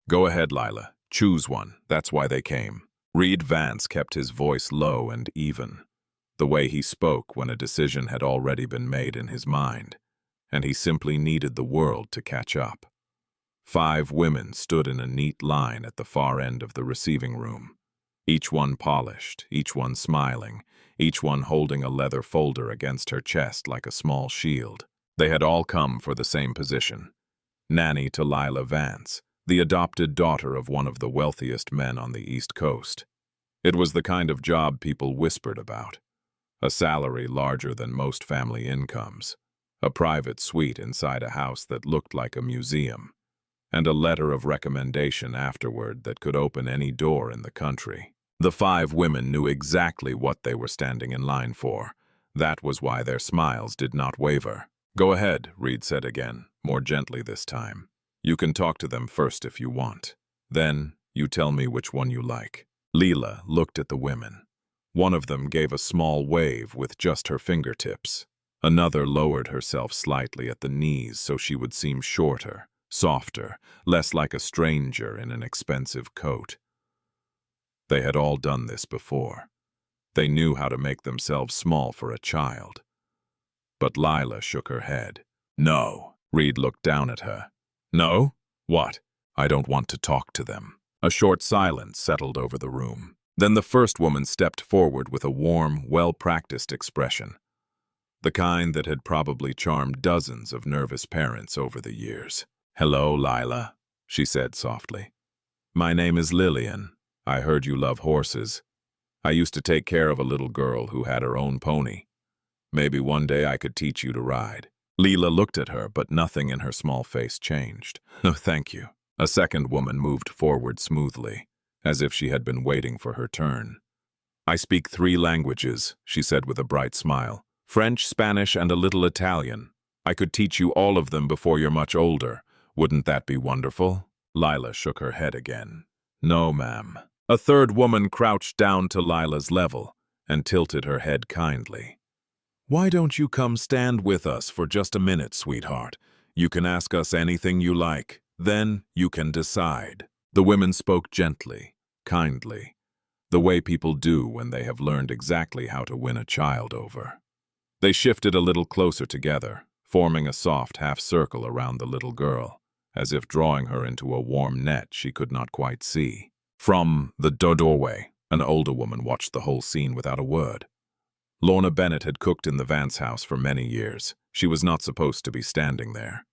Go ahead, Lila. Choose one. That's why they came. Reed Vance kept his voice low and even, the way he spoke when a decision had already been made in his mind, and he simply needed the world to catch up. 5 women stood in a neat line at the far end of the receiving room, each one polished, each one smiling, each one holding a leather folder against her chest like a small shield. They had all come for the same position. Nanny to Lila Vance, the adopted daughter of one of the wealthiest men on the East Coast. It was the kind of job people whispered about. A salary larger than most family incomes, a private suite inside a house that looked like a museum, and a letter of recommendation afterward that could open any door in the country. The 5 women knew exactly what they were standing in line for. That was why their smiles did not waver. Go ahead, Reed said again, more gently this time. You can talk to them first if you want. Then, you tell me which one you like. Leela looked at the women. One of them gave a small wave with just her fingertips. Another lowered herself slightly at the knees so she would seem shorter, softer, less like a stranger in an expensive coat. They had all done this before. They knew how to make themselves small for a child. But Lila shook her head. No. Reed looked down at her. No? What? I don't want to talk to them. A short silence settled over the room. Then the first woman stepped forward with a warm, well-practiced expression, the kind that had probably charmed dozens of nervous parents over the years. Hello, Lila, she said softly. My name is Lillian. I heard you love horses. I used to take care of a little girl who had her own pony. Maybe one day I could teach you to ride. Leela looked at her, but nothing in her small face changed. No, thank you. A second woman moved forward smoothly, as if she had been waiting for her turn. I speak 3 languages, she said with a bright smile. French, Spanish, and a little Italian. I could teach you all of them before you're much older. Wouldn't that be wonderful? Lila shook her head again. No, ma'am. A third woman crouched down to Lila's level and tilted her head kindly. Why don't you come stand with us for just a minute, sweetheart? You can ask us anything you like. Then you can decide. The women spoke gently, kindly, the way people do when they have learned exactly how to win a child over. They shifted a little closer together, forming a soft half-circle around the little girl, as if drawing her into a warm net she could not quite see. From the doorway, an older woman watched the whole scene without a word. Lorna Bennett had cooked in the Vance house for many years. She was not supposed to be standing there.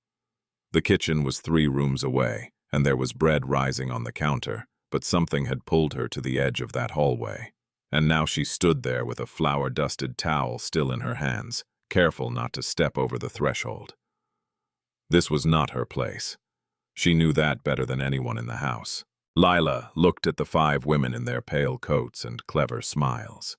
The kitchen was 3 rooms away, and there was bread rising on the counter, but something had pulled her to the edge of that hallway. And now she stood there with a flour-dusted towel still in her hands, careful not to step over the threshold. This was not her place. She knew that better than anyone in the house. Lila looked at the 5 women in their pale coats and clever smiles.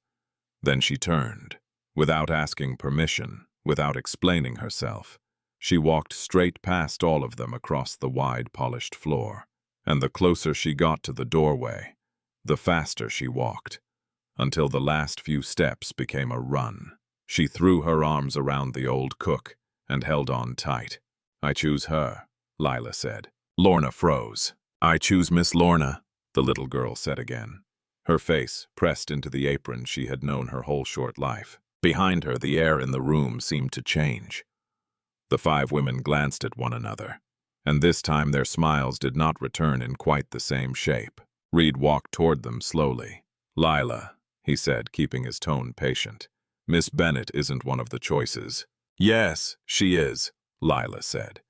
Then she turned. Without asking permission, without explaining herself, she walked straight past all of them across the wide, polished floor. And the closer she got to the doorway, the faster she walked, until the last few steps became a run. She threw her arms around the old cook and held on tight. I choose her, Lila said. Lorna froze. I choose Miss Lorna, the little girl said again. Her face pressed into the apron she had known her whole short life. Behind her, the air in the room seemed to change. The 5 women glanced at one another, and this time their smiles did not return in quite the same shape. Reed walked toward them slowly. Lila, he said, keeping his tone patient. Miss Bennett isn't one of the choices. Yes, she is, Lila said,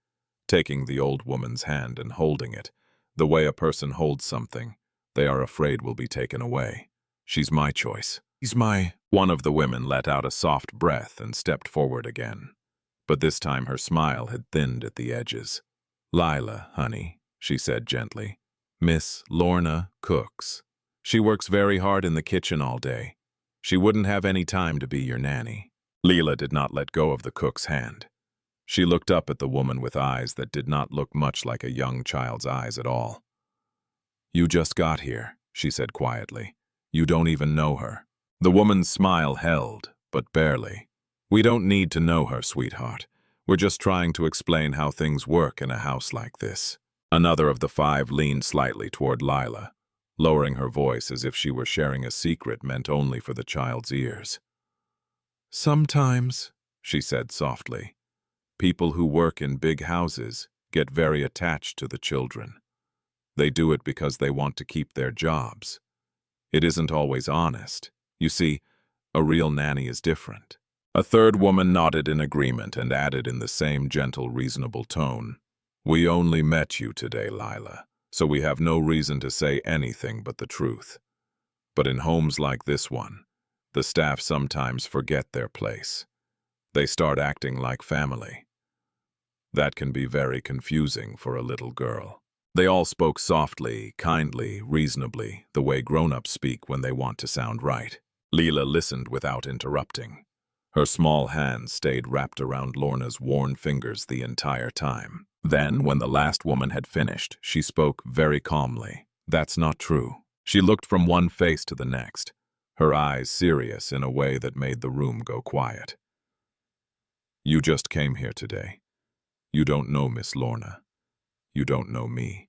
taking the old woman's hand and holding it, the way a person holds something they are afraid will be taken away. She's my choice. He's my... One of the women let out a soft breath and stepped forward again. But this time her smile had thinned at the edges. Lila, honey, she said gently. Miss Lorna cooks. She works very hard in the kitchen all day. She wouldn't have any time to be your nanny. Leela did not let go of the cook's hand. She looked up at the woman with eyes that did not look much like a young child's eyes at all. You just got here, she said quietly. You don't even know her. The woman's smile held, but barely. We don't need to know her, sweetheart. We're just trying to explain how things work in a house like this. Another of the five leaned slightly toward Lila, lowering her voice as if she were sharing a secret meant only for the child's ears. "Sometimes," she said softly, "people who work in big houses get very attached to the children. They do it because they want to keep their jobs. It isn't always honest. You see, a real nanny is different." A third woman nodded in agreement and added in the same gentle, reasonable tone, "We only met you today, Lila, so we have no reason to say anything but the truth. But in homes like this one, the staff sometimes forget their place. They start acting like family. That can be very confusing for a little girl." They all spoke softly, kindly, reasonably, the way grown-ups speak when they want to sound right. Leela listened without interrupting. Her small hands stayed wrapped around Lorna's worn fingers the entire time. Then, when the last woman had finished, she spoke very calmly. "That's not true." She looked from one face to the next, her eyes serious in a way that made the room go quiet. "You just came here today. You don't know Miss Lorna. You don't know me.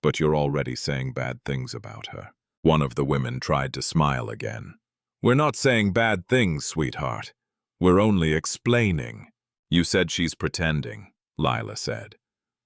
But you're already saying bad things about her." One of the women tried to smile again. "We're not saying bad things, sweetheart. We're only explaining." "You said she's pretending," Lila said.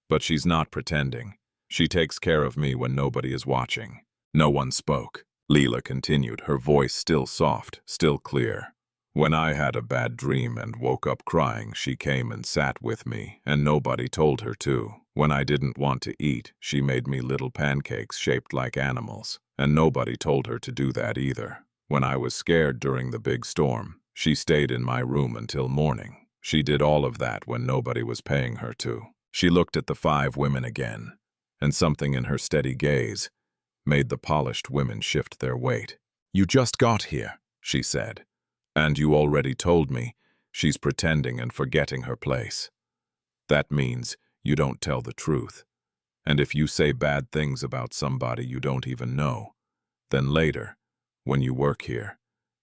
"But she's not pretending. She takes care of me when nobody is watching." No one spoke. Leela continued, her voice still soft, still clear. "When I had a bad dream and woke up crying, she came and sat with me, and nobody told her to. When I didn't want to eat, she made me little pancakes shaped like animals, and nobody told her to do that either. When I was scared during the big storm, she stayed in my room until morning. She did all of that when nobody was paying her to." She looked at the five women again, and something in her steady gaze made the polished women shift their weight. "You just got here," she said. "And you already told me she's pretending and forgetting her place. That means you don't tell the truth. And if you say bad things about somebody you don't even know, then later, when you work here,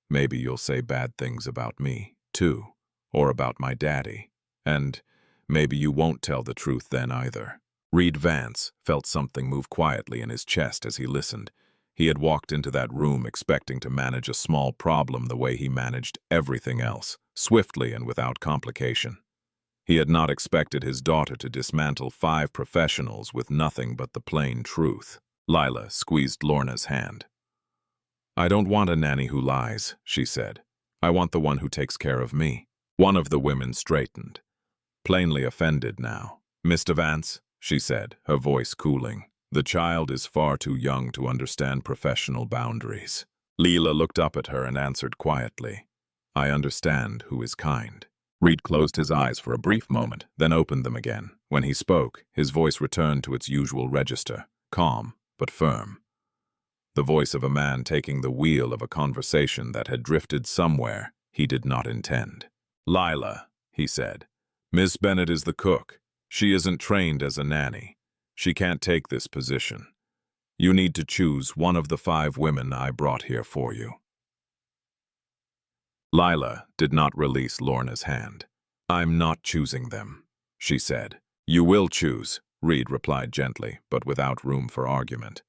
maybe you'll say bad things about me, too, or about my daddy. And maybe you won't tell the truth then either." Reed Vance felt something move quietly in his chest as he listened. He had walked into that room expecting to manage a small problem the way he managed everything else, swiftly and without complication. He had not expected his daughter to dismantle 5 professionals with nothing but the plain truth. Lila squeezed Lorna's hand. "I don't want a nanny who lies," she said. "I want the one who takes care of me." One of the women straightened, plainly offended now. "Mr. Vance," she said, her voice cooling, "the child is far too young to understand professional boundaries." Leela looked up at her and answered quietly, "I understand who is kind." Reed closed his eyes for a brief moment, then opened them again. When he spoke, his voice returned to its usual register, calm but firm. The voice of a man taking the wheel of a conversation that had drifted somewhere he did not intend. "Lila," he said, "Miss Bennett is the cook. She isn't trained as a nanny. She can't take this position. You need to choose one of the 5 women I brought here for you." Lila did not release Lorna's hand. "I'm not choosing them," she said. "You will choose," Reed replied gently, but without room for argument.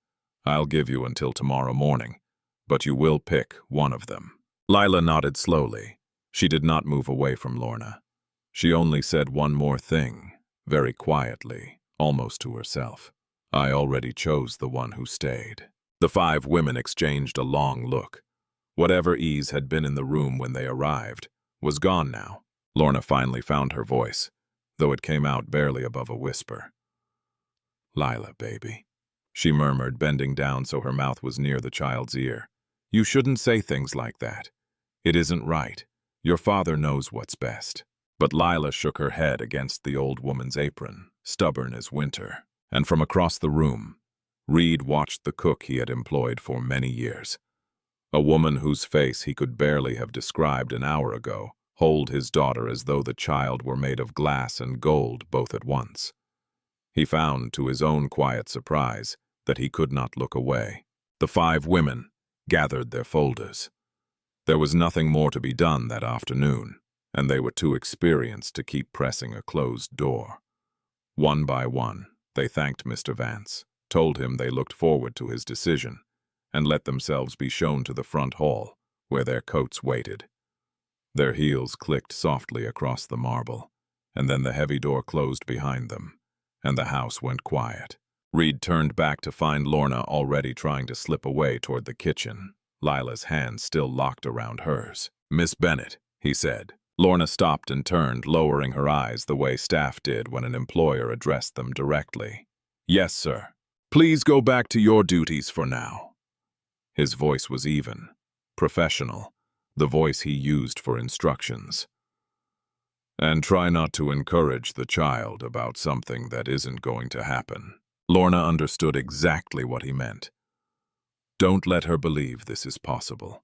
"I'll give you until tomorrow morning, but you will pick one of them." Lila nodded slowly. She did not move away from Lorna. She only said one more thing, very quietly, almost to herself. "I already chose the one who stayed." The 5 women exchanged a long look. Whatever ease had been in the room when they arrived was gone now. Lorna finally found her voice, though it came out barely above a whisper. "Lila, baby," she murmured, bending down so her mouth was near the child's ear. "You shouldn't say things like that. It isn't right. Your father knows what's best." But Lila shook her head against the old woman's apron, stubborn as winter. And from across the room, Reed watched the cook he had employed for many years. A woman whose face he could barely have described an hour ago, hold his daughter as though the child were made of glass and gold both at once. He found, to his own quiet surprise, that he could not look away. The 5 women gathered their folders. There was nothing more to be done that afternoon, and they were too experienced to keep pressing a closed door. One by one, They thanked Mr. Vance, told him they looked forward to his decision, and let themselves be shown to the front hall, where their coats waited. Their heels clicked softly across the marble, and then the heavy door closed behind them, and the house went quiet. Reed turned back to find Lorna already trying to slip away toward the kitchen, Lila's hand still locked around hers. "Miss Bennett," he said. Lorna stopped and turned, lowering her eyes the way staff did when an employer addressed them directly. "Yes, sir. Please go back to your duties for now." His voice was even, professional, the voice he used for instructions. "And try not to encourage the child about something that isn't going to happen." Lorna understood exactly what he meant. "Don't let her believe this is possible.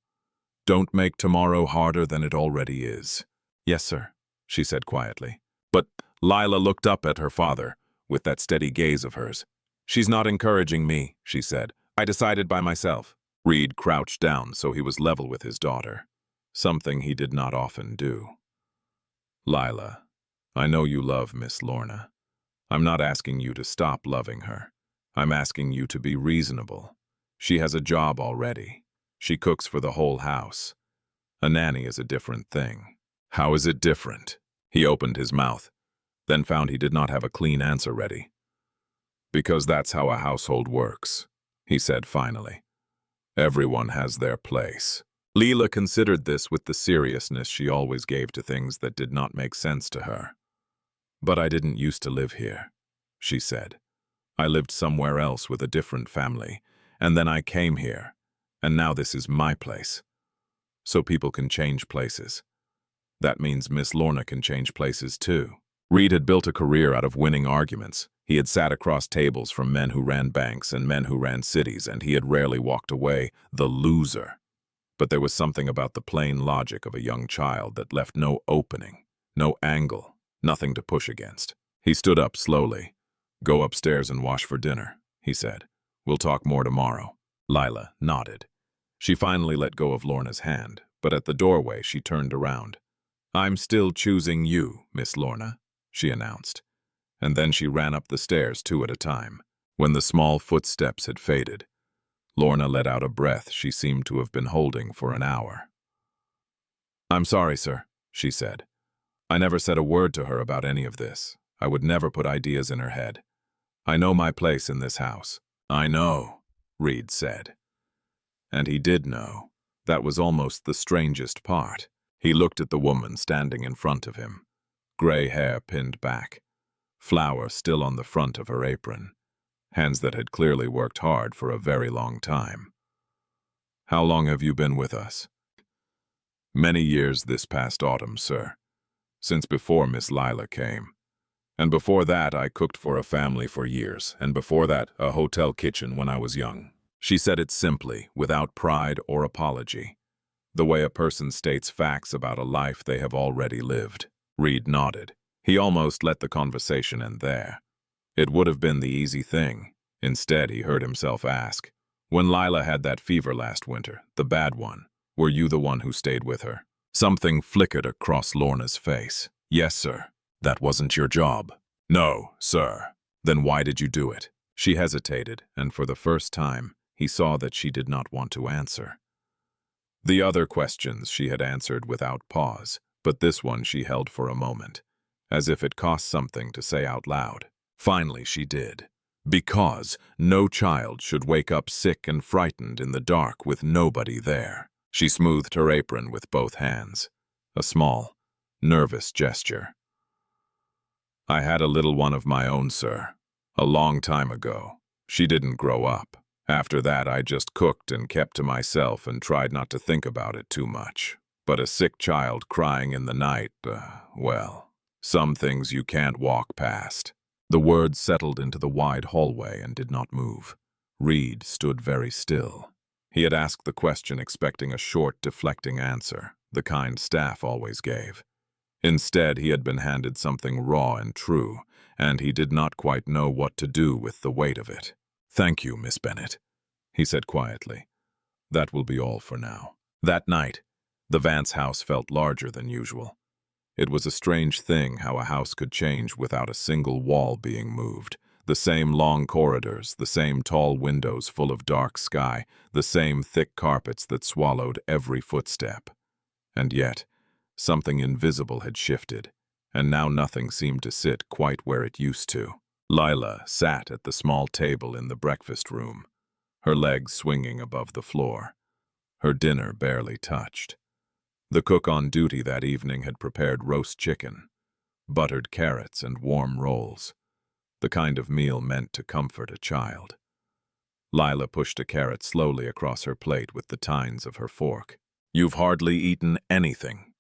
Don't make tomorrow harder than it already is." "Yes, sir," she said quietly. But Lila looked up at her father, with that steady gaze of hers. "She's not encouraging me," she said. "I decided by myself." Reed crouched down so he was level with his daughter, something he did not often do. "Lila, I know you love Miss Lorna. I'm not asking you to stop loving her. I'm asking you to be reasonable. She has a job already. She cooks for the whole house. A nanny is a different thing." "How is it different?" He opened his mouth, then found he did not have a clean answer ready. "Because that's how a household works," he said finally. "Everyone has their place." Leela considered this with the seriousness she always gave to things that did not make sense to her. "But I didn't used to live here," she said. "I lived somewhere else with a different family, and then I came here, and now this is my place. So people can change places. That means Miss Lorna can change places too." Reed had built a career out of winning arguments. He had sat across tables from men who ran banks and men who ran cities, and he had rarely walked away the loser. But there was something about the plain logic of a young child that left no opening, no angle, nothing to push against. He stood up slowly. "Go upstairs and wash for dinner," he said. "We'll talk more tomorrow." Lila nodded. She finally let go of Lorna's hand, but at the doorway she turned around. "I'm still choosing you, Miss Lorna," she announced. And then she ran up the stairs 2 at a time. When the small footsteps had faded, Lorna let out a breath she seemed to have been holding for an hour. "I'm sorry, sir," she said. "I never said a word to her about any of this. I would never put ideas in her head. I know my place in this house." "I know," Reed said. And he did know. That was almost the strangest part. He looked at the woman standing in front of him, gray hair pinned back, flour still on the front of her apron, hands that had clearly worked hard for a very long time. "How long have you been with us?" "Many years this past autumn, sir. Since before Miss Lila came. And before that I cooked for a family for years, and before that a hotel kitchen when I was young." She said it simply, without pride or apology, the way a person states facts about a life they have already lived. Reed nodded. He almost let the conversation end there. It would have been the easy thing. Instead, he heard himself ask, "When Lila had that fever last winter, the bad one, were you the one who stayed with her?" Something flickered across Lorna's face. "Yes, sir." "That wasn't your job." "No, sir." "Then why did you do it?" She hesitated, and for the first time, he saw that she did not want to answer. The other questions she had answered without pause, but this one she held for a moment, as if it cost something to say out loud. Finally she did. "Because no child should wake up sick and frightened in the dark with nobody there." She smoothed her apron with both hands, a small, nervous gesture. "I had a little one of my own, sir, a long time ago. She didn't grow up. After that, I just cooked and kept to myself and tried not to think about it too much. But a sick child crying in the night, well, some things you can't walk past." The words settled into the wide hallway and did not move. Reed stood very still. He had asked the question expecting a short, deflecting answer, the kind staff always gave. Instead, he had been handed something raw and true, and he did not quite know what to do with the weight of it. "Thank you, Miss Bennett," he said quietly. "That will be all for now." That night, the Vance house felt larger than usual. It was a strange thing how a house could change without a single wall being moved. The same long corridors, the same tall windows full of dark sky, the same thick carpets that swallowed every footstep. And yet, something invisible had shifted, and now nothing seemed to sit quite where it used to. Lila sat at the small table in the breakfast room, her legs swinging above the floor, her dinner barely touched. The cook on duty that evening had prepared roast chicken, buttered carrots, and warm rolls, the kind of meal meant to comfort a child. Lila pushed a carrot slowly across her plate with the tines of her fork. "You've hardly eaten anything,"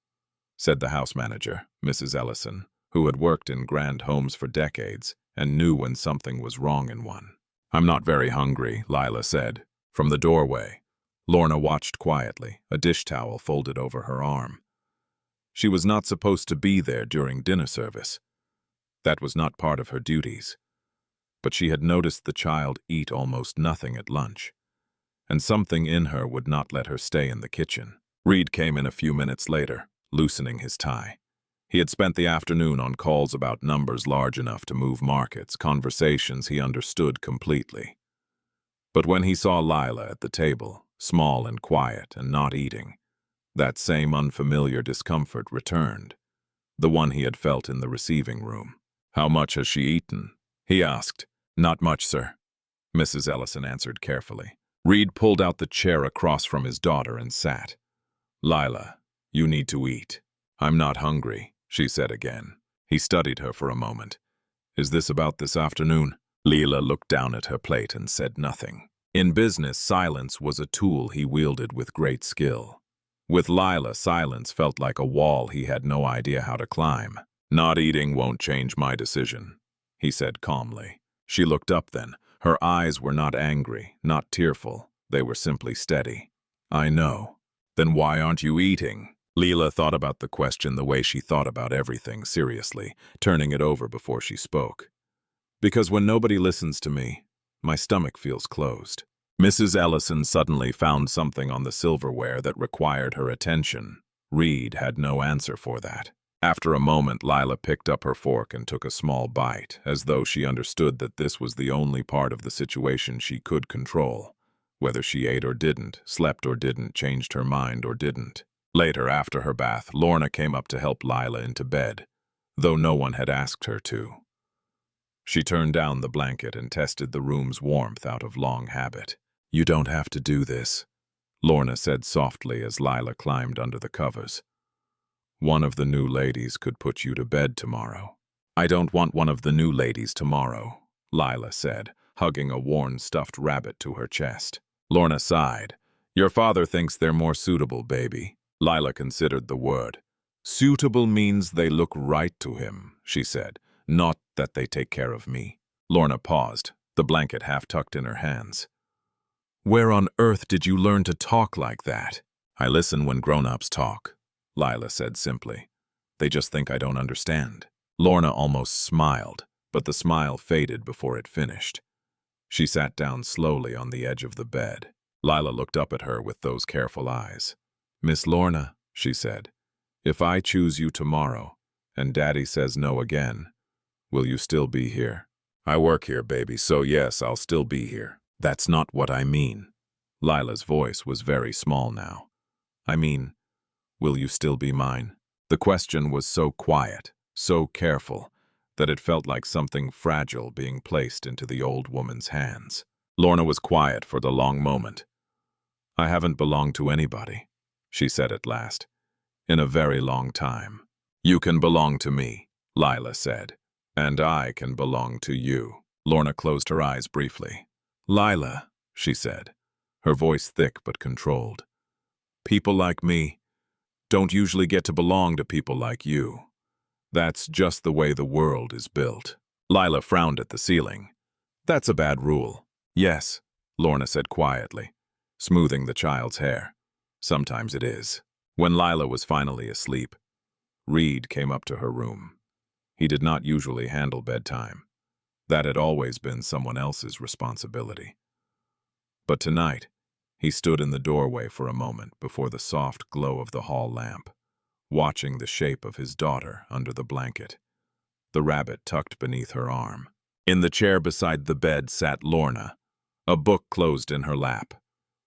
said the house manager, Mrs. Ellison, who had worked in grand homes for decades and knew when something was wrong in one. "I'm not very hungry," Lila said. From the doorway, Lorna watched quietly, a dish towel folded over her arm. She was not supposed to be there during dinner service. That was not part of her duties. But she had noticed the child eat almost nothing at lunch, and something in her would not let her stay in the kitchen. Reed came in a few minutes later, loosening his tie. He had spent the afternoon on calls about numbers large enough to move markets, conversations he understood completely. But when he saw Lila at the table, small and quiet and not eating, that same unfamiliar discomfort returned, the one he had felt in the receiving room. "How much has she eaten?" he asked. "Not much, sir," Mrs. Ellison answered carefully. Reed pulled out the chair across from his daughter and sat. "Lila, you need to eat." "I'm not hungry," she said again. He studied her for a moment. "Is this about this afternoon?" Lila looked down at her plate and said nothing. In business, silence was a tool he wielded with great skill. With Lila, silence felt like a wall he had no idea how to climb. "Not eating won't change my decision," he said calmly. She looked up then. Her eyes were not angry, not tearful. They were simply steady. "I know." "Then why aren't you eating?" Lila thought about the question the way she thought about everything, seriously, turning it over before she spoke. "Because when nobody listens to me, my stomach feels closed." Mrs. Ellison suddenly found something on the silverware that required her attention. Reed had no answer for that. After a moment, Lila picked up her fork and took a small bite, as though she understood that this was the only part of the situation she could control. Whether she ate or didn't, slept or didn't, changed her mind or didn't. Later, after her bath, Lorna came up to help Lila into bed, though no one had asked her to. She turned down the blanket and tested the room's warmth out of long habit. "You don't have to do this," Lorna said softly as Lila climbed under the covers. "One of the new ladies could put you to bed tomorrow." "I don't want one of the new ladies tomorrow," Lila said, hugging a worn stuffed rabbit to her chest. Lorna sighed. "Your father thinks they're more suitable, baby." Lila considered the word. "Suitable means they look right to him," she said, "not that they take care of me." Lorna paused, the blanket half tucked in her hands. "Where on earth did you learn to talk like that?" "I listen when grown-ups talk," Lila said simply. "They just think I don't understand." Lorna almost smiled, but the smile faded before it finished. She sat down slowly on the edge of the bed. Lila looked up at her with those careful eyes. "Miss Lorna," she said, "if I choose you tomorrow, and Daddy says no again, will you still be here?" "I work here, baby, so yes, I'll still be here." "That's not what I mean." Lila's voice was very small now. "I mean, will you still be mine?" The question was so quiet, so careful, that it felt like something fragile being placed into the old woman's hands. Lorna was quiet for the long moment. "I haven't belonged to anybody," she said at last, "in a very long time." "You can belong to me," Lila said, "and I can belong to you." Lorna closed her eyes briefly. "Lila," she said, her voice thick but controlled, "people like me don't usually get to belong to people like you. That's just the way the world is built." Lila frowned at the ceiling. "That's a bad rule." "Yes," Lorna said quietly, smoothing the child's hair. "Sometimes it is." When Lila was finally asleep, Reed came up to her room. He did not usually handle bedtime. That had always been someone else's responsibility. But tonight, he stood in the doorway for a moment before the soft glow of the hall lamp, watching the shape of his daughter under the blanket, the rabbit tucked beneath her arm. In the chair beside the bed sat Lorna, a book closed in her lap,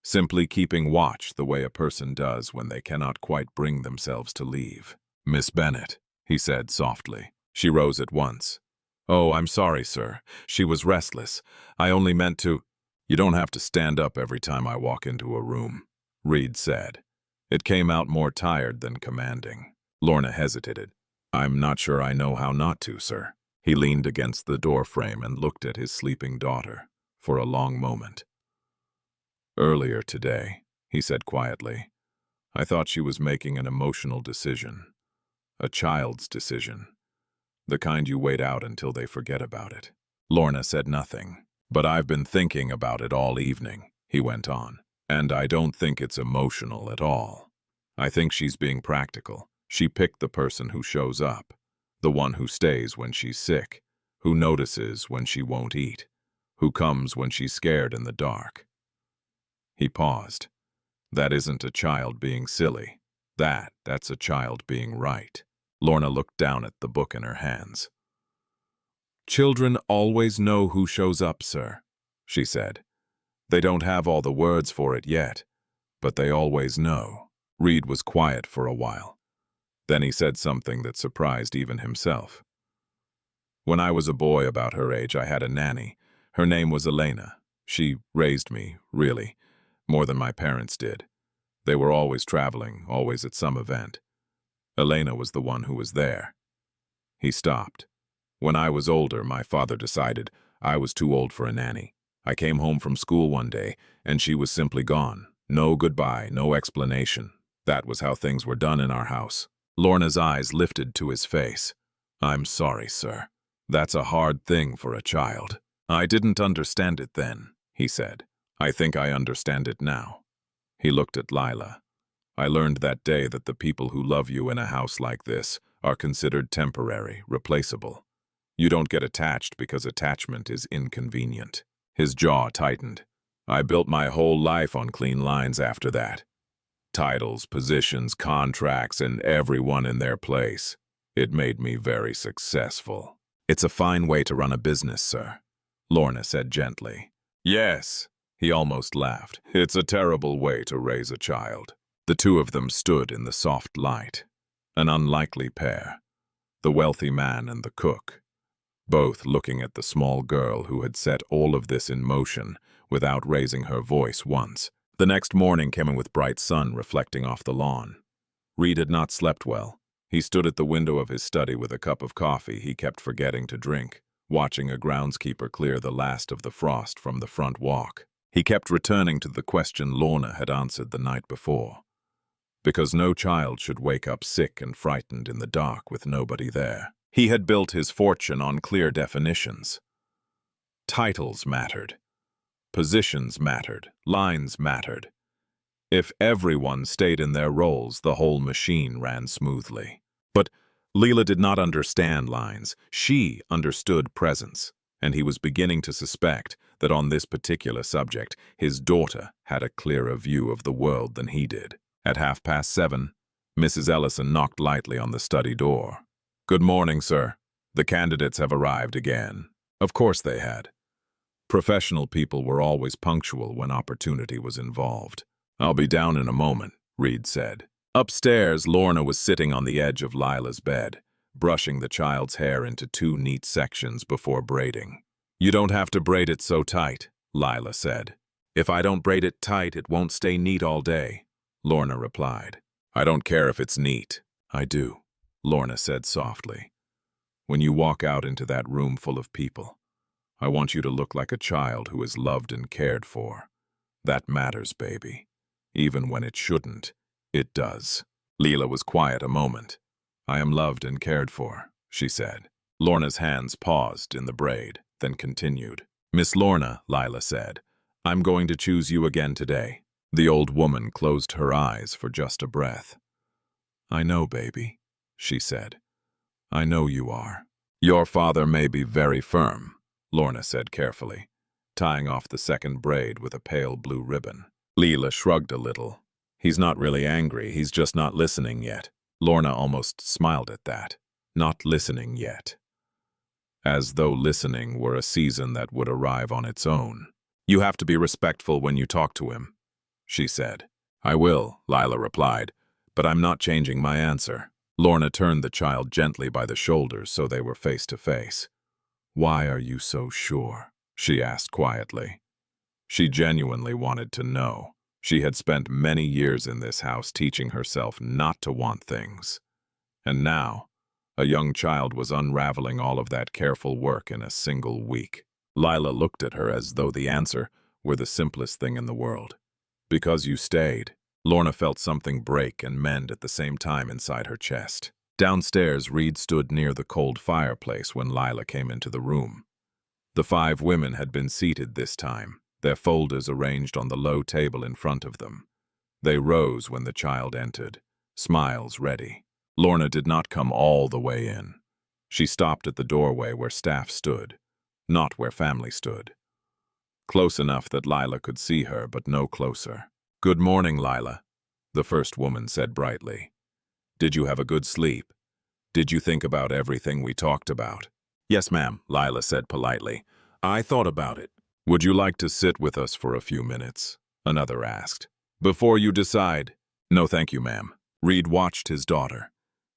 simply keeping watch the way a person does when they cannot quite bring themselves to leave. "Miss Bennet," he said softly. She rose at once. "Oh, I'm sorry, sir. She was restless. I only meant to—" "You don't have to stand up every time I walk into a room," Reed said. It came out more tired than commanding. Lorna hesitated. "I'm not sure I know how not to, sir." He leaned against the doorframe and looked at his sleeping daughter for a long moment. "Earlier today," he said quietly, "I thought she was making an emotional decision. A child's decision. The kind you wait out until they forget about it." Lorna said nothing. "But I've been thinking about it all evening," he went on, "and I don't think it's emotional at all. I think she's being practical. She picked the person who shows up, the one who stays when she's sick, who notices when she won't eat, who comes when she's scared in the dark." He paused. "That isn't a child being silly. That's a child being right." Lorna looked down at the book in her hands. "Children always know who shows up, sir," she said. "They don't have all the words for it yet, but they always know." Reed was quiet for a while. Then he said something that surprised even himself. "When I was a boy about her age, I had a nanny. Her name was Elena. She raised me, really, more than my parents did. They were always traveling, always at some event. Elena was the one who was there." He stopped. "When I was older, my father decided I was too old for a nanny. I came home from school one day, and she was simply gone. No goodbye, no explanation. That was how things were done in our house." Lorna's eyes lifted to his face. "I'm sorry, sir. That's a hard thing for a child." "I didn't understand it then," he said. "I think I understand it now." He looked at Lila. "I learned that day that the people who love you in a house like this are considered temporary, replaceable. You don't get attached because attachment is inconvenient." His jaw tightened. "I built my whole life on clean lines after that. Titles, positions, contracts, and everyone in their place. It made me very successful." "It's a fine way to run a business, sir," Lorna said gently. "Yes," he almost laughed. "It's a terrible way to raise a child." The two of them stood in the soft light. An unlikely pair. The wealthy man and the cook. Both looking at the small girl who had set all of this in motion without raising her voice once. The next morning came in with bright sun reflecting off the lawn. Reed had not slept well. He stood at the window of his study with a cup of coffee he kept forgetting to drink, watching a groundskeeper clear the last of the frost from the front walk. He kept returning to the question Lorna had answered the night before. Because no child should wake up sick and frightened in the dark with nobody there. He had built his fortune on clear definitions. Titles mattered. Positions mattered. Lines mattered. If everyone stayed in their roles, the whole machine ran smoothly. But Leela did not understand lines. She understood presence, and he was beginning to suspect that on this particular subject, his daughter had a clearer view of the world than he did. At 7:30, Mrs. Ellison knocked lightly on the study door. "Good morning, sir. The candidates have arrived again." Of course they had. Professional people were always punctual when opportunity was involved. "I'll be down in a moment," Reed said. Upstairs, Lorna was sitting on the edge of Lila's bed, brushing the child's hair into 2 neat sections before braiding. "You don't have to braid it so tight," Lila said. "If I don't braid it tight, it won't stay neat all day," Lorna replied. "I don't care if it's neat." "I do," Lorna said softly. "When you walk out into that room full of people, I want you to look like a child who is loved and cared for. That matters, baby. Even when it shouldn't, it does." Leela was quiet a moment. "I am loved and cared for," she said. Lorna's hands paused in the braid, then continued. "Miss Lorna," Lila said, "I'm going to choose you again today." The old woman closed her eyes for just a breath. "I know, baby," she said. "I know you are." "Your father may be very firm," Lorna said carefully, tying off the second braid with a pale blue ribbon. Leela shrugged a little. "He's not really angry, he's just not listening yet." Lorna almost smiled at that. Not listening yet. as though listening were a season that would arrive on its own. "You have to be respectful when you talk to him," she said. "I will," Lila replied, "but I'm not changing my answer." Lorna turned the child gently by the shoulders so they were face to face. "Why are you so sure?" she asked quietly. She genuinely wanted to know. She had spent many years in this house teaching herself not to want things. And now, a young child was unraveling all of that careful work in a single week. Lila looked at her as though the answer were the simplest thing in the world. "Because you stayed." Lorna felt something break and mend at the same time inside her chest. Downstairs, Reed stood near the cold fireplace when Lila came into the room. The 5 women had been seated this time, their folders arranged on the low table in front of them. They rose when the child entered, smiles ready. Lorna did not come all the way in. She stopped at the doorway where staff stood, not where family stood. Close enough that Lila could see her, but no closer. "Good morning, Lila," the first woman said brightly. "Did you have a good sleep? Did you think about everything we talked about?" "Yes, ma'am," Lila said politely. "I thought about it." "Would you like to sit with us for a few minutes?" another asked. "Before you decide." "No, thank you, ma'am." Reed watched his daughter.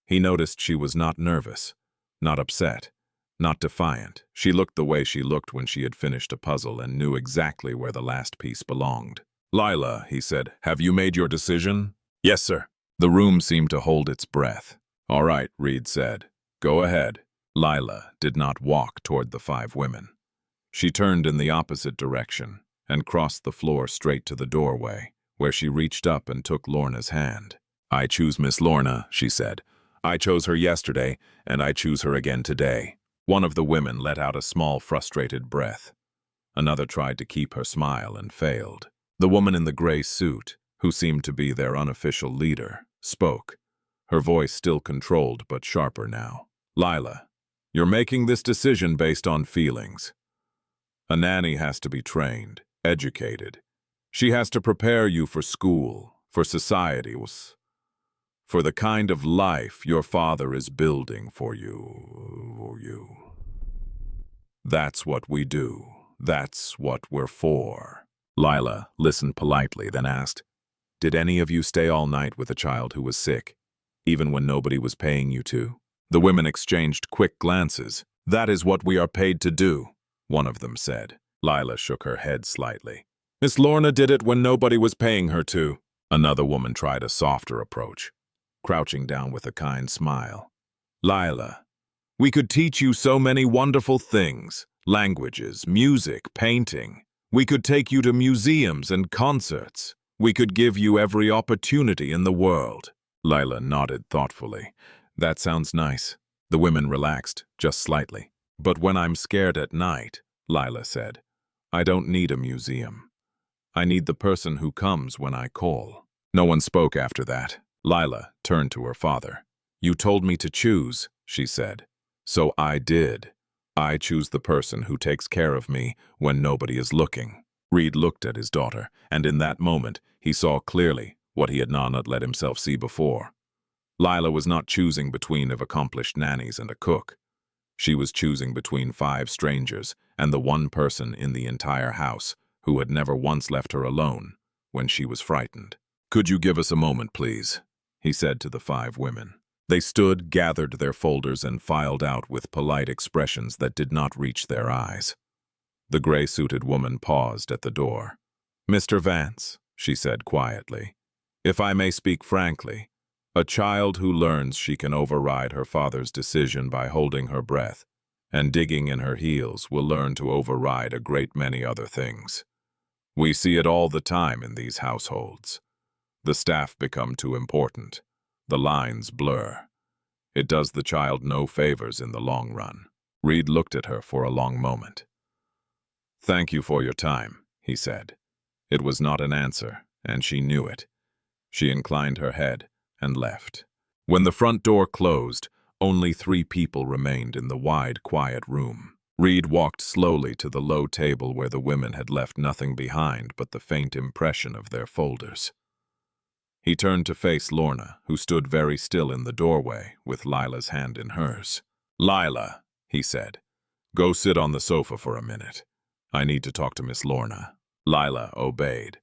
He noticed she was not nervous, not upset, not defiant. She looked the way she looked when she had finished a puzzle and knew exactly where the last piece belonged. "Lila," he said, "have you made your decision?" "Yes, sir." The room seemed to hold its breath. "All right," Reed said. "Go ahead." Lila did not walk toward the 5 women. She turned in the opposite direction and crossed the floor straight to the doorway, where she reached up and took Lorna's hand. "I choose Miss Lorna," she said. "I chose her yesterday, and I choose her again today." One of the women let out a small, frustrated breath. Another tried to keep her smile and failed. The woman in the gray suit, who seemed to be their unofficial leader, spoke, her voice still controlled but sharper now. "Lila, you're making this decision based on feelings. A nanny has to be trained, educated. She has to prepare you for school, for society, for the kind of life your father is building for you. That's what we do. That's what we're for." Lila listened politely, then asked, "Did any of you stay all night with a child who was sick, even when nobody was paying you to?" The women exchanged quick glances. "That is what we are paid to do," one of them said. Lila shook her head slightly. "Miss Lorna did it when nobody was paying her to." Another woman tried a softer approach, crouching down with a kind smile. "Lila, we could teach you so many wonderful things, languages, music, painting. We could take you to museums and concerts. We could give you every opportunity in the world." Lila nodded thoughtfully. "That sounds nice." The women relaxed, just slightly. "But when I'm scared at night," Lila said, "I don't need a museum. I need the person who comes when I call." No one spoke after that. Lila turned to her father. "You told me to choose," she said. "So I did. I choose the person who takes care of me when nobody is looking." Reed looked at his daughter, and in that moment, he saw clearly what he had not let himself see before. Lila was not choosing between accomplished nannies and a cook. She was choosing between 5 strangers and the one person in the entire house who had never once left her alone when she was frightened. "Could you give us a moment, please?" he said to the 5 women. They stood, gathered their folders, and filed out with polite expressions that did not reach their eyes. The gray-suited woman paused at the door. "Mr. Vance," she said quietly, "if I may speak frankly, a child who learns she can override her father's decision by holding her breath and digging in her heels will learn to override a great many other things. We see it all the time in these households. The staff become too important. The lines blur. It does the child no favors in the long run." Reed looked at her for a long moment. "Thank you for your time," he said. It was not an answer, and she knew it. She inclined her head and left. When the front door closed, only 3 people remained in the wide, quiet room. Reed walked slowly to the low table where the women had left nothing behind but the faint impression of their folders. He turned to face Lorna, who stood very still in the doorway with Lila's hand in hers. "Lila," he said, Go sit on the sofa for a minute. I need to talk to Miss Lorna. Lila obeyed,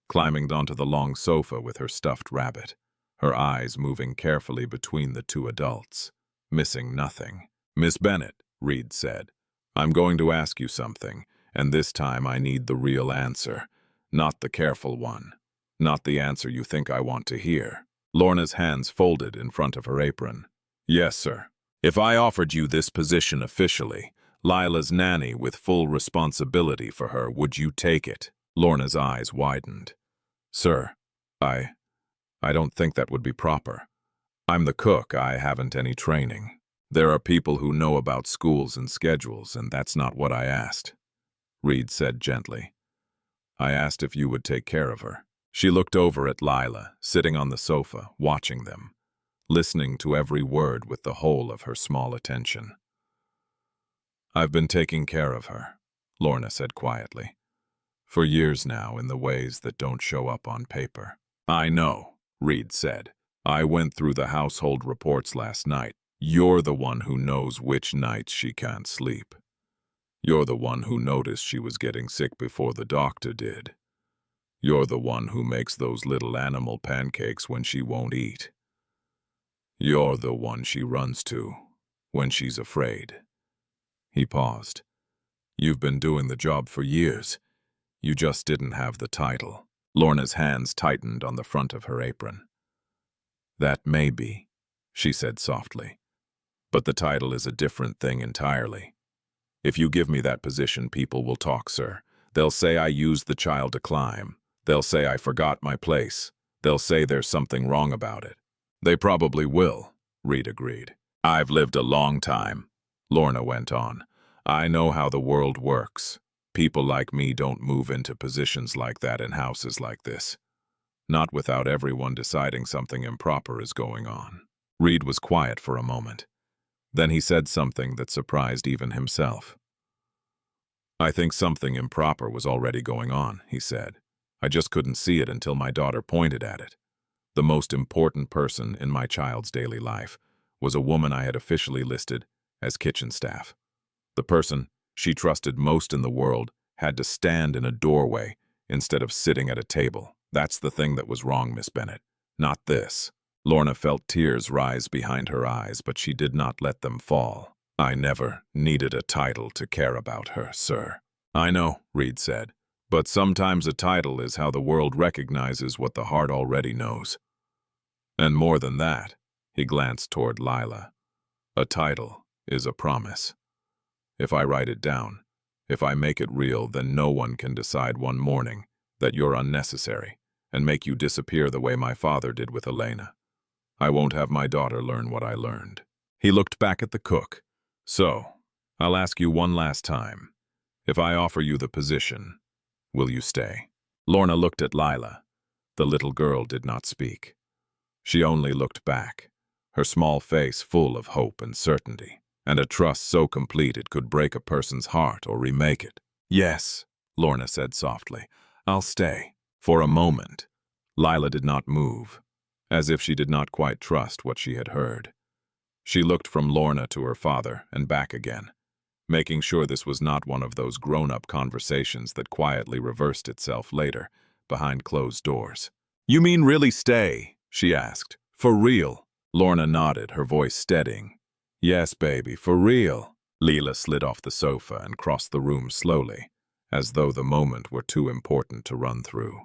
climbing onto the long sofa with her stuffed rabbit, her eyes moving carefully between the two adults, missing nothing. Miss Bennet, Reed said, I'm going to ask you something, and this time I need the real answer, not the careful one, not the answer you think I want to hear. Lorna's hands folded in front of her apron. Yes, sir. If I offered you this position officially, Lila's nanny with full responsibility for her, would you take it? Lorna's eyes widened. Sir, I don't think that would be proper. I'm the cook, I haven't any training. There are people who know about schools and schedules, and that's not what I asked. Reed said gently. I asked if you would take care of her. She looked over at Lila, sitting on the sofa, watching them, listening to every word with the whole of her small attention. I've been taking care of her, Lorna said quietly, for years now in the ways that don't show up on paper. I know, Reed said. I went through the household reports last night. You're the one who knows which nights she can't sleep. You're the one who noticed she was getting sick before the doctor did. You're the one who makes those little animal pancakes when she won't eat. You're the one she runs to when she's afraid. He paused. You've been doing the job for years. You just didn't have the title. Lorna's hands tightened on the front of her apron. That may be, she said softly. But the title is a different thing entirely. If you give me that position, people will talk, sir. They'll say I used the child to climb. They'll say I forgot my place. They'll say there's something wrong about it. They probably will, Reed agreed. I've lived a long time, Lorna went on. I know how the world works. People like me don't move into positions like that in houses like this. Not without everyone deciding something improper is going on. Reed was quiet for a moment. Then he said something that surprised even himself. I think something improper was already going on, he said. I just couldn't see it until my daughter pointed at it. The most important person in my child's daily life was a woman I had officially listed as kitchen staff. The person she trusted most in the world had to stand in a doorway instead of sitting at a table. That's the thing that was wrong, Miss Bennet. Not this. Lorna felt tears rise behind her eyes, but she did not let them fall. I never needed a title to care about her, sir. I know, Reed said, but sometimes a title is how the world recognizes what the heart already knows. And more than that, he glanced toward Lila. A title is a promise. If I write it down, if I make it real, then no one can decide one morning that you're unnecessary and make you disappear the way my father did with Elena. I won't have my daughter learn what I learned. He looked back at the cook. So, I'll ask you one last time. If I offer you the position, will you stay? Lorna looked at Lila. The little girl did not speak. She only looked back, her small face full of hope and certainty, and a trust so complete it could break a person's heart or remake it. Yes, Lorna said softly. I'll stay. For a moment, Lila did not move, as if she did not quite trust what she had heard. She looked from Lorna to her father and back again, making sure this was not one of those grown-up conversations that quietly reversed itself later, behind closed doors. You mean really stay? She asked. For real? Lorna nodded, her voice steadying. Yes, baby, for real. Lila slid off the sofa and crossed the room slowly, as though the moment were too important to run through.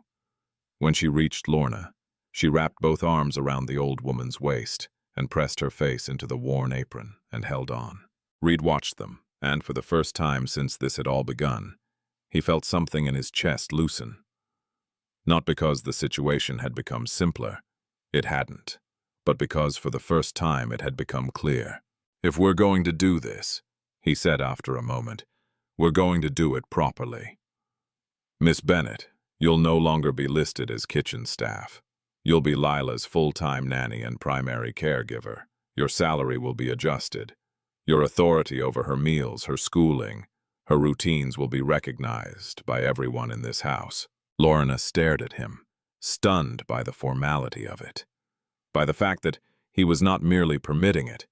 When she reached Lorna, she wrapped both arms around the old woman's waist and pressed her face into the worn apron and held on. Reed watched them, and for the first time since this had all begun, he felt something in his chest loosen. Not because the situation had become simpler, it hadn't, but because for the first time it had become clear. If we're going to do this, he said after a moment, we're going to do it properly. Miss Bennet, you'll no longer be listed as kitchen staff. You'll be Lila's full-time nanny and primary caregiver. Your salary will be adjusted. Your authority over her meals, her schooling, her routines will be recognized by everyone in this house. Lorna stared at him, stunned by the formality of it, by the fact that he was not merely permitting it,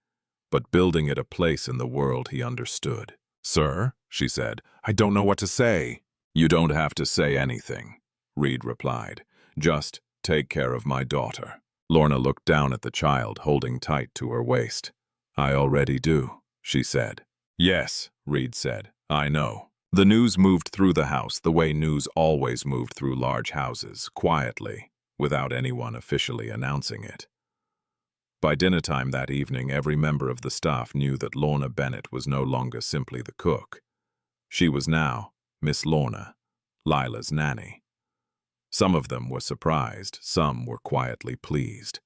but building it a place in the world he understood. "Sir," she said, "I don't know what to say." "You don't have to say anything," Reed replied. "Just take care of my daughter." Lorna looked down at the child, holding tight to her waist. "I already do," she said. "Yes," Reed said, "I know." The news moved through the house the way news always moved through large houses, quietly, without anyone officially announcing it. By dinner time that evening, every member of the staff knew that Lorna Bennett was no longer simply the cook. She was now Miss Lorna, Lila's nanny. Some of them were surprised, some were quietly pleased.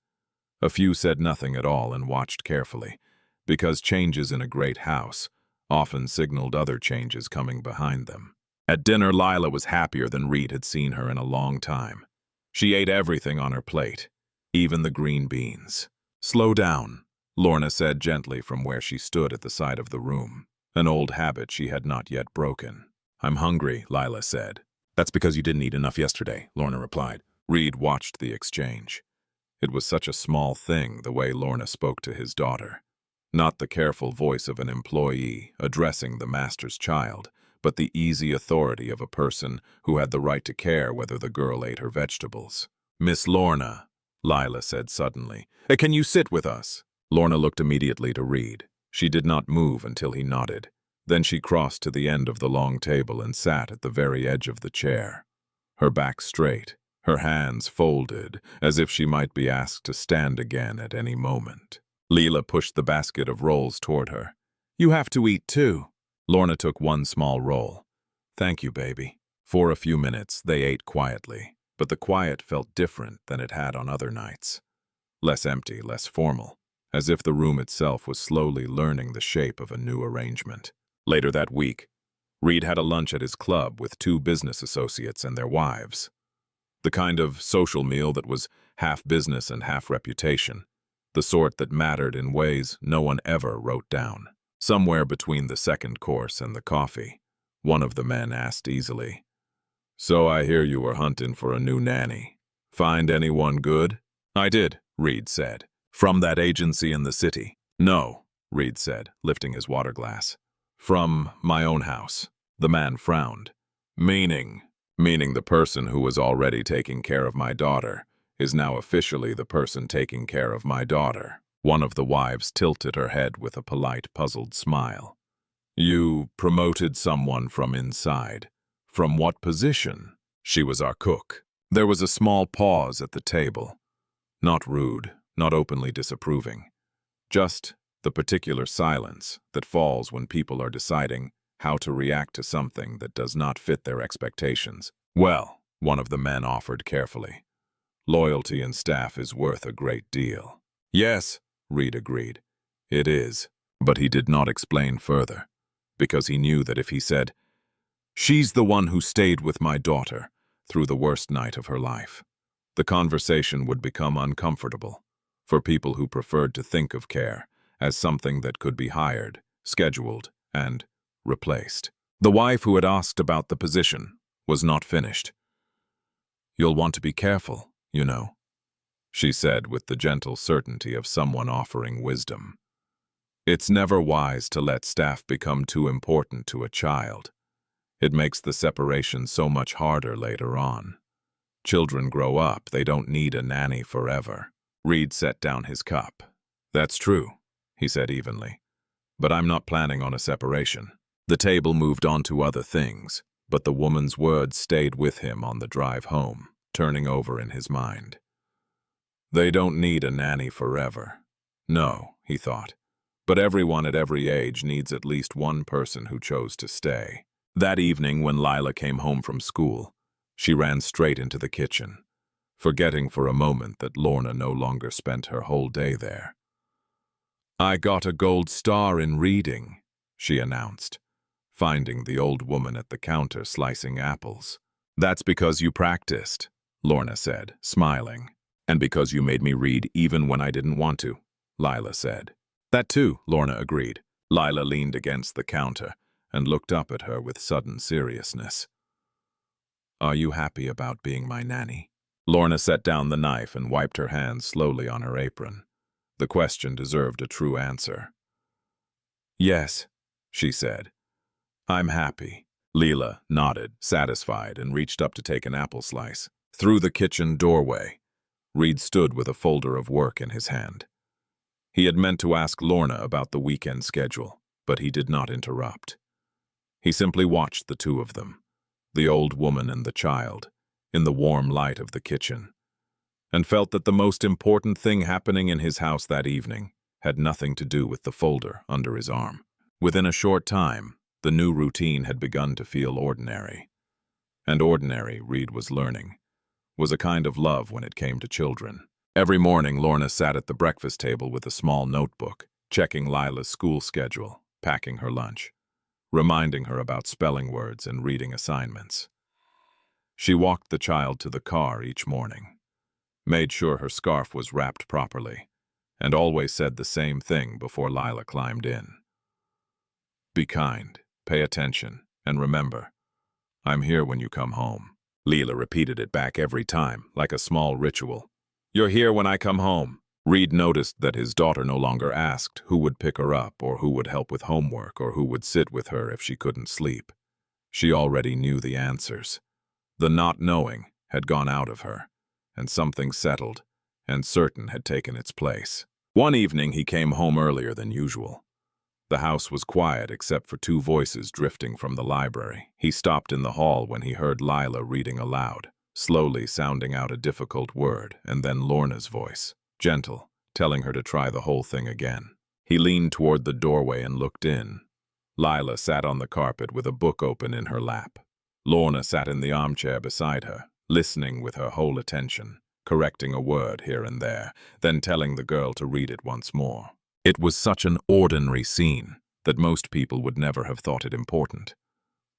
A few said nothing at all and watched carefully, because changes in a great house often signaled other changes coming behind them. At dinner, Lila was happier than Reed had seen her in a long time. She ate everything on her plate, even the green beans. "Slow down," Lorna said gently from where she stood at the side of the room, an old habit she had not yet broken. "I'm hungry," Lila said. "That's because you didn't eat enough yesterday," Lorna replied. Reed watched the exchange. It was such a small thing, the way Lorna spoke to his daughter. Not the careful voice of an employee addressing the master's child, but the easy authority of a person who had the right to care whether the girl ate her vegetables. "Miss Lorna," Lila said suddenly, "can you sit with us?" Lorna looked immediately to Reed. She did not move until he nodded. Then she crossed to the end of the long table and sat at the very edge of the chair. Her back straight, her hands folded, as if she might be asked to stand again at any moment. Leela pushed the basket of rolls toward her. "You have to eat too." Lorna took one small roll. "Thank you, baby." For a few minutes, they ate quietly, but the quiet felt different than it had on other nights. Less empty, less formal, as if the room itself was slowly learning the shape of a new arrangement. Later that week, Reed had a lunch at his club with 2 business associates and their wives. The kind of social meal that was half business and half reputation. The sort that mattered in ways no one ever wrote down. Somewhere between the second course and the coffee, one of the men asked easily, "So I hear you were hunting for a new nanny. Find anyone good?" "I did," Reed said. "From that agency in the city." "No," Reed said, lifting his water glass. "From my own house." The man frowned. Meaning the person who was already taking care of my daughter is now officially the person taking care of my daughter." One of the wives tilted her head with a polite, puzzled smile. "You promoted someone from inside. From what position?" "She was our cook." There was a small pause at the table. Not rude, not openly disapproving. Just the particular silence that falls when people are deciding how to react to something that does not fit their expectations. "Well," one of the men offered carefully, "loyalty in staff is worth a great deal." "Yes," Reed agreed, "it is." But he did not explain further, because he knew that if he said, "She's the one who stayed with my daughter through the worst night of her life," the conversation would become uncomfortable for people who preferred to think of care as something that could be hired, scheduled, and replaced. The wife who had asked about the position was not finished. "You'll want to be careful, you know," she said with the gentle certainty of someone offering wisdom. "It's never wise to let staff become too important to a child. It makes the separation so much harder later on. Children grow up, they don't need a nanny forever." Reed set down his cup. "That's true," he said evenly, "but I'm not planning on a separation." The table moved on to other things, but the woman's words stayed with him on the drive home, turning over in his mind. They don't need a nanny forever. No, he thought, but everyone at every age needs at least one person who chose to stay. That evening, when Lila came home from school, she ran straight into the kitchen, forgetting for a moment that Lorna no longer spent her whole day there. "I got a gold star in reading," she announced, finding the old woman at the counter slicing apples. "That's because you practiced," Lorna said, smiling. "And because you made me read even when I didn't want to," Lila said. "That too," Lorna agreed. Lila leaned against the counter and looked up at her with sudden seriousness. "Are you happy about being my nanny?" Lorna set down the knife and wiped her hands slowly on her apron. The question deserved a true answer. "Yes," she said, I'm happy. Leela nodded, satisfied, and reached up to take an apple slice. Through the kitchen doorway, Reed stood with a folder of work in his hand. He had meant to ask Lorna about the weekend schedule, but he did not interrupt. He simply watched the two of them, the old woman and the child, in the warm light of the kitchen, and felt that the most important thing happening in his house that evening had nothing to do with the folder under his arm. Within a short time, the new routine had begun to feel ordinary. And ordinary, Reed was learning, was a kind of love when it came to children. Every morning, Lorna sat at the breakfast table with a small notebook, checking Lila's school schedule, packing her lunch, reminding her about spelling words and reading assignments. She walked the child to the car each morning, made sure her scarf was wrapped properly, and always said the same thing before Lila climbed in. Be kind, pay attention, and remember, I'm here when you come home. Leela repeated it back every time, like a small ritual. You're here when I come home. Reed noticed that his daughter no longer asked who would pick her up or who would help with homework or who would sit with her if she couldn't sleep. She already knew the answers. The not knowing had gone out of her, and something settled and certain had taken its place. One evening he came home earlier than usual. The house was quiet except for two voices drifting from the library. He stopped in the hall when he heard Lila reading aloud, slowly sounding out a difficult word, and then Lorna's voice, gentle, telling her to try the whole thing again. He leaned toward the doorway and looked in. Lila sat on the carpet with a book open in her lap. Lorna sat in the armchair beside her, listening with her whole attention, correcting a word here and there, then telling the girl to read it once more. It was such an ordinary scene that most people would never have thought it important.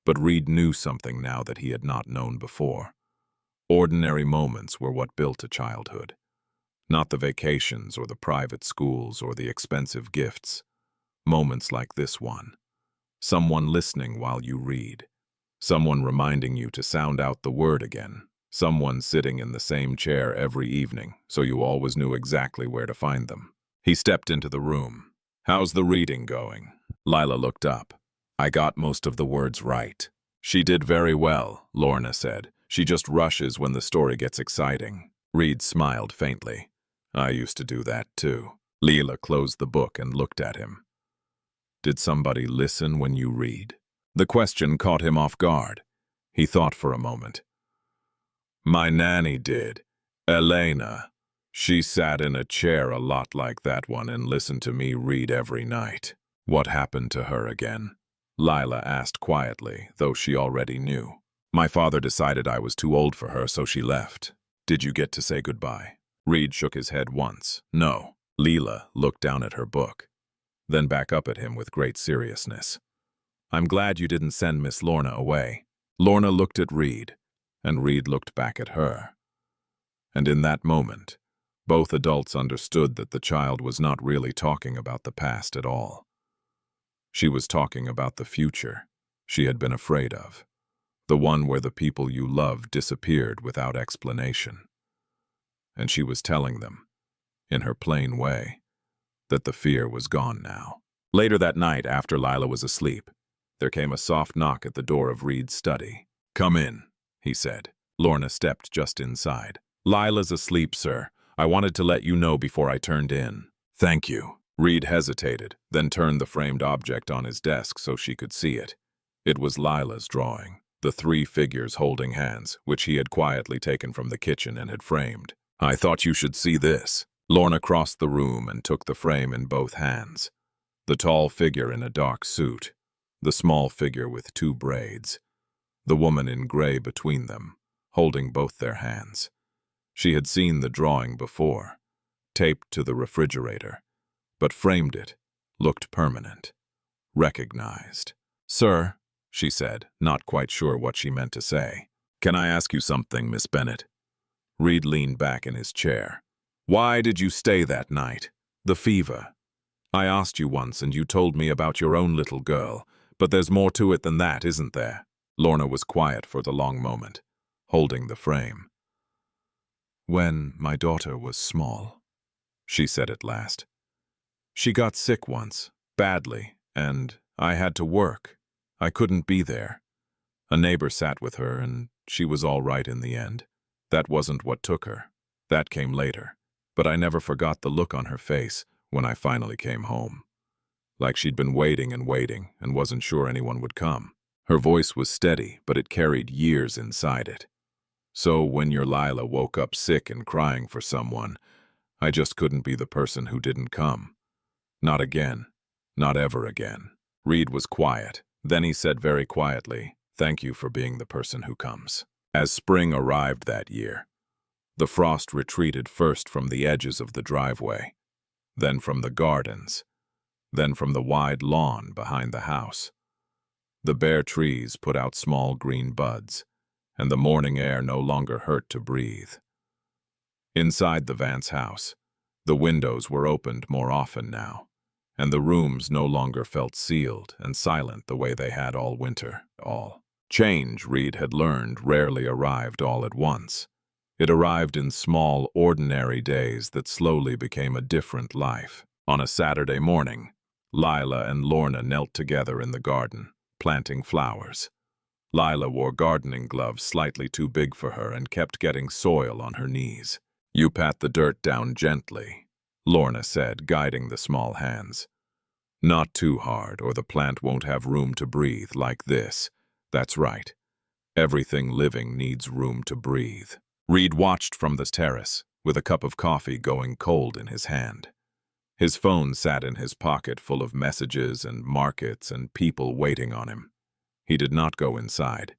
But Reed knew something now that he had not known before. Ordinary moments were what built a childhood. Not the vacations or the private schools or the expensive gifts. Moments like this one. Someone listening while you read. Someone reminding you to sound out the word again. Someone sitting in the same chair every evening, so you always knew exactly where to find them. He stepped into the room. How's the reading going? Lila looked up. I got most of the words right. She did very well, Lorna said. She just rushes when the story gets exciting. Reed smiled faintly. I used to do that too. Leela closed the book and looked at him. Did somebody listen when you read? The question caught him off guard. He thought for a moment. My nanny did. Elena. She sat in a chair a lot like that one and listened to me read every night. What happened to her again? Lila asked quietly, though she already knew. My father decided I was too old for her, so she left. Did you get to say goodbye? Reed shook his head once. No. Leela looked down at her book, then back up at him with great seriousness. I'm glad you didn't send Miss Lorna away. Lorna looked at Reed, and Reed looked back at her. And in that moment, both adults understood that the child was not really talking about the past at all. She was talking about the future she had been afraid of, the one where the people you loved disappeared without explanation. And she was telling them, in her plain way, that the fear was gone now. Later that night, after Lila was asleep, there came a soft knock at the door of Reed's study. Come in, he said. Lorna stepped just inside. Lila's asleep, sir. I wanted to let you know before I turned in. Thank you. Reed hesitated, then turned the framed object on his desk so she could see it. It was Lila's drawing, the three figures holding hands, which he had quietly taken from the kitchen and had framed. I thought you should see this. Lorna crossed the room and took the frame in both hands. The tall figure in a dark suit, the small figure with two braids, the woman in gray between them, holding both their hands. She had seen the drawing before, taped to the refrigerator, but framed it, looked permanent, recognized. Sir, she said, not quite sure what she meant to say. Can I ask you something, Miss Bennett? Reed leaned back in his chair. Why did you stay that night? The fever. I asked you once and you told me about your own little girl, but there's more to it than that, isn't there? Lorna was quiet for the long moment, holding the frame. When my daughter was small, she said at last. She got sick once, badly, and I had to work. I couldn't be there. A neighbor sat with her, and she was all right in the end. That wasn't what took her. That came later. But I never forgot the look on her face when I finally came home. Like she'd been waiting and wasn't sure anyone would come. Her voice was steady, but it carried years inside it. So when your Lila woke up sick and crying for someone, I just couldn't be the person who didn't come. Not again. Not ever again. Reed was quiet. Then he said very quietly, "Thank you for being the person who comes." As spring arrived that year, the frost retreated first from the edges of the driveway, then from the gardens, then from the wide lawn behind the house. The bare trees put out small green buds, and the morning air no longer hurt to breathe. Inside the Vance house, the windows were opened more often now, and the rooms no longer felt sealed and silent the way they had all winter. All change, Reed had learned, rarely arrived all at once. It arrived in small, ordinary days that slowly became a different life. On a Saturday morning, Lila and Lorna knelt together in the garden, planting flowers. Lila wore gardening gloves slightly too big for her and kept getting soil on her knees. "You pat the dirt down gently," Lorna said, guiding the small hands. "Not too hard, or the plant won't have room to breathe like this. That's right. Everything living needs room to breathe." Reed watched from the terrace, with a cup of coffee going cold in his hand. His phone sat in his pocket, full of messages and markets and people waiting on him. He did not go inside.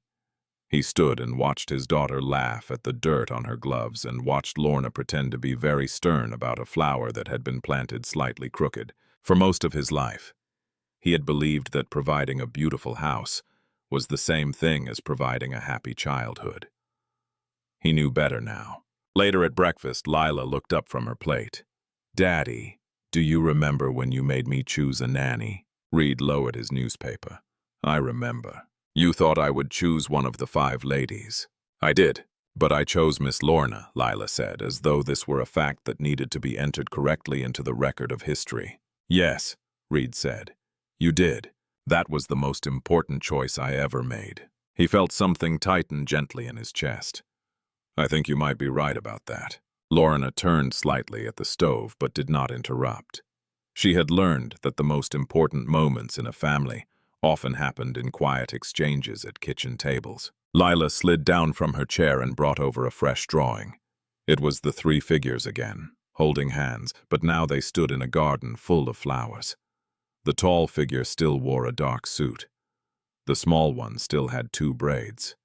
He stood and watched his daughter laugh at the dirt on her gloves and watched Lorna pretend to be very stern about a flower that had been planted slightly crooked. For most of his life, he had believed that providing a beautiful house was the same thing as providing a happy childhood. He knew better now. Later at breakfast, Lila looked up from her plate. "Daddy, do you remember when you made me choose a nanny?" Reed lowered his newspaper. "I remember. You thought I would choose one of the 5 ladies." "I did, but I chose Miss Lorna," Lila said, as though this were a fact that needed to be entered correctly into the record of history. "Yes," Reed said. "You did. That was the most important choice I ever made." He felt something tighten gently in his chest. "I think you might be right about that." Lorna turned slightly at the stove but did not interrupt. She had learned that the most important moments in a family often happened in quiet exchanges at kitchen tables. Lila slid down from her chair and brought over a fresh drawing. It was the 3 figures again, holding hands, but now they stood in a garden full of flowers. The tall figure still wore a dark suit. The small one still had 2 braids.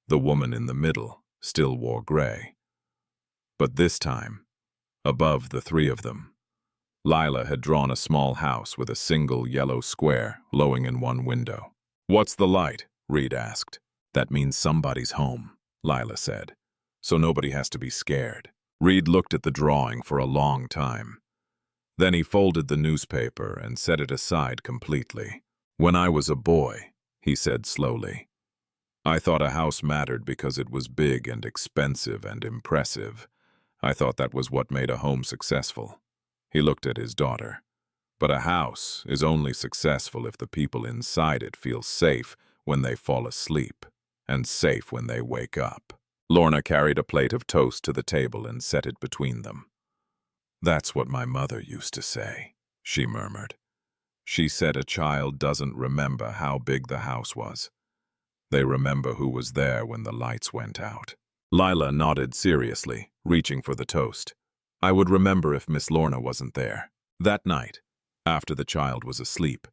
The woman in the middle still wore gray. But this time, above the 3 of them, Lila had drawn a small house with a single yellow square glowing in one window. "What's the light?" Reed asked. "That means somebody's home," Lila said, "so nobody has to be scared." Reed looked at the drawing for a long time. Then he folded the newspaper and set it aside completely. "When I was a boy," he said slowly, "I thought a house mattered because it was big and expensive and impressive. I thought that was what made a home successful." He looked at his daughter. "But a house is only successful if the people inside it feel safe when they fall asleep, and safe when they wake up." Lorna carried a plate of toast to the table and set it between them. "That's what my mother used to say," she murmured. "She said a child doesn't remember how big the house was. They remember who was there when the lights went out." Lila nodded seriously, reaching for the toast. "I would remember if Miss Lorna wasn't there." That night, after the child was asleep,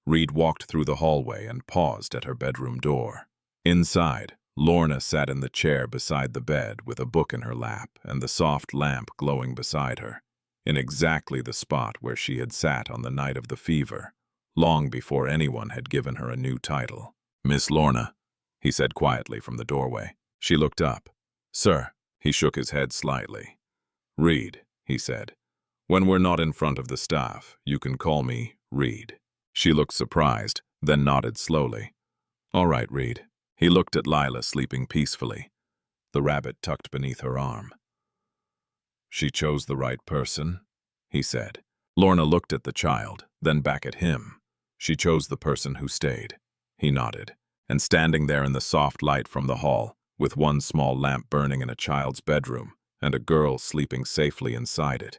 Reed walked through the hallway and paused at her bedroom door. Inside, Lorna sat in the chair beside the bed with a book in her lap and the soft lamp glowing beside her, in exactly the spot where she had sat on the night of the fever, long before anyone had given her a new title. "Miss Lorna," he said quietly from the doorway. She looked up. "Sir." He shook his head slightly. "Reed," he said. "When we're not in front of the staff, you can call me Reed." She looked surprised, then nodded slowly. "All right, Reed." He looked at Lila sleeping peacefully, the rabbit tucked beneath her arm. "She chose the right person," he said. Lorna looked at the child, then back at him. "She chose the person who stayed." He nodded, and standing there in the soft light from the hall, with one small lamp burning in a child's bedroom and a girl sleeping safely inside it,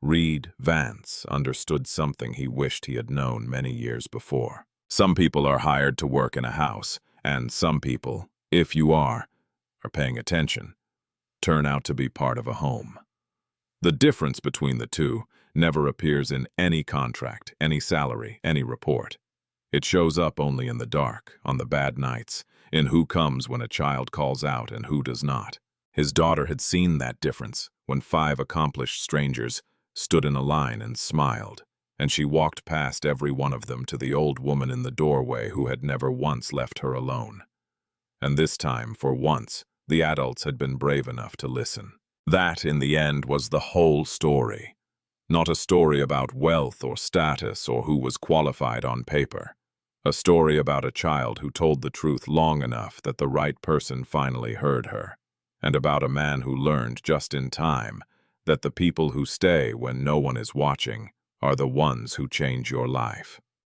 Reed Vance understood something he wished he had known many years before. Some people are hired to work in a house, and some people, if you are paying attention, turn out to be part of a home. The difference between the two never appears in any contract, any salary, any report. It shows up only in the dark, on the bad nights, in who comes when a child calls out and who does not. His daughter had seen that difference when 5 accomplished strangers stood in a line and smiled, and she walked past every one of them to the old woman in the doorway who had never once left her alone. And this time, for once, the adults had been brave enough to listen. That, in the end, was the whole story. Not a story about wealth or status or who was qualified on paper. A story about a child who told the truth long enough that the right person finally heard her. And about a man who learned just in time that the people who stay when no one is watching are the ones who change your life.